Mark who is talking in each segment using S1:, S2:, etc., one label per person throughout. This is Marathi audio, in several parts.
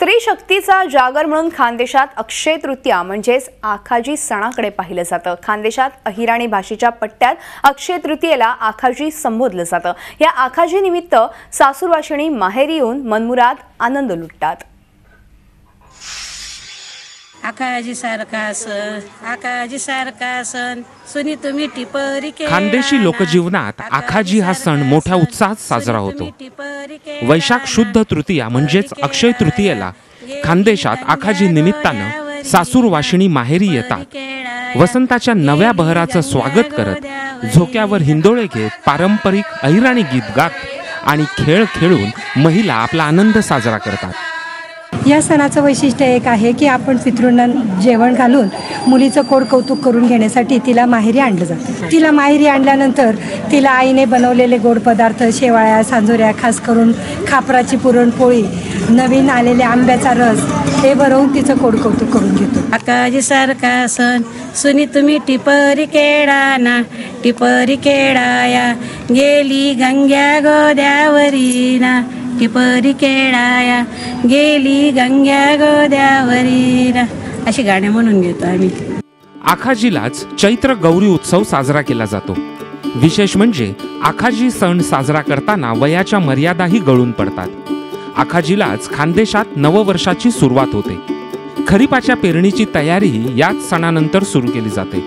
S1: स्त्री शक्तीचा जागर म्हणून खानदेशात अक्षय तृतीया म्हणजेच आखाजी सणाकडे पाहिलं जातं। खानदेशात अहिराणी भाषेच्या पट्ट्यात अक्षय तृतीयेला आखाजी संबोधलं जातं। या आखाजी निमित्त सासूरवाशिणी माहेरी येऊन मनमुराद आनंद लुटतात।
S2: आकाजी सारखा सण सुनी तुम्ही टिपरी के।
S3: खानदेशी लोकजीवनात आखाजी हा सण मोठ्या उत्साहात साजरा होतो। वैशाख शुद्ध तृतीया म्हणजेच अक्षय तृतीयेला खानदेशात आखाजी निमित्तानं सासूर वाशिणी माहेरी येतात। वसंताच्या नव्या बहराचं स्वागत करत झोक्यावर हिंदोळे घेत पारंपरिक अहिराणी गीत गात आणि खेळ खेळून महिला आपला आनंद साजरा करतात।
S4: या सणाचं वैशिष्ट्य एक आहे की आपण पितृंना जेवण घालून मुलीचं कोड कौतुक करून घेण्यासाठी तिला माहेरी आणलं जातं। तिला माहेरी आणल्यानंतर तिला आईने बनवलेले गोड पदार्थ, शेवाळ्या, सांजोऱ्या, खास करून खापराची पुरणपोळी, नवीन आलेले आंब्याचा रस हे भरवून तिचं कोड कौतुक करून घेतो।
S2: आकाजी सारखा सण सुनी तुम्ही टिपरी केळाना, टिपरी केळाया गेली गंग्या गोद्यावरीना, टिपरी केळाया गेली गंग्या गोद्यावरीना, अशी गाणे म्हणून घेतो आम्ही।
S3: आखाजीलाच चैत्र गौरी उत्सव साजरा केला जातो। विशेष म्हणजे आखाजी सण साजरा करताना वयाच्या मर्यादाही गळून पडतात। आखाजीलाच खानदेशात नववर्षाची सुरुवात होते। खरीपाच्या पेरणीची तयारी याच सणानंतर सुरू केली जाते।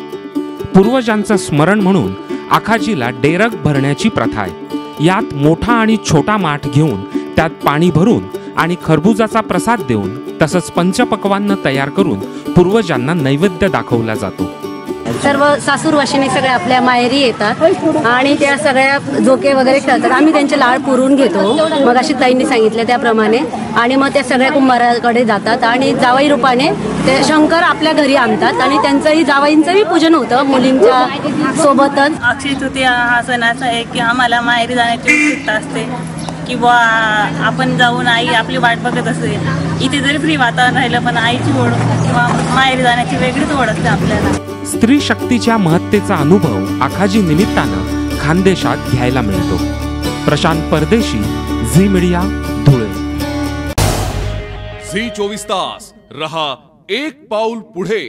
S3: पूर्वजांचं स्मरण म्हणून आखाजीला डेरक भरण्याची प्रथा आहे। यात मोठा आणि छोटा माठ घेऊन त्यात पाणी भरून आणि खरबुजाचा प्रसाद देऊन तसंच पंचपक्वान्न तयार करून पूर्वजांना नैवेद्य दाखवला जातो।
S5: सर्व सासूरवाशिणी सगळे आपल्या माहेरी येतात आणि त्या सगळ्या झोके वगैरे खेळतात। आम्ही त्यांचे लाड पुरवून घेतो, मग अशी ताईंनी सांगितलं त्याप्रमाणे, आणि मग त्या सगळ्या कुंभाराकडे जातात आणि जावई रूपाने ते शंकर आपल्या घरी आणतात आणि त्यांचंही जावईंचंही पूजन होतं मुलींच्या सोबतच।
S6: अक्षय तृतीया हा सण असा आहे की आम्हाला माहेरी जाण्याची उत्सुकता असते किंवा आपण जाऊन आई आपली वाट बघत असते। इथे जरी फ्री वातावरण राहिलं पण आईची ओढ किंवा माहेरी जाण्याची वेगळीच ओढ असते आपल्याला।
S3: स्त्री शक्तीच्या महत्तेचा अनुभव आखाजी निमित्तानं खानदेशात घ्यायला मिळतो। प्रशांत परदेशी, झी मीडिया, धुळे।
S7: झी 24 तास रहा एक पाऊल पुढे।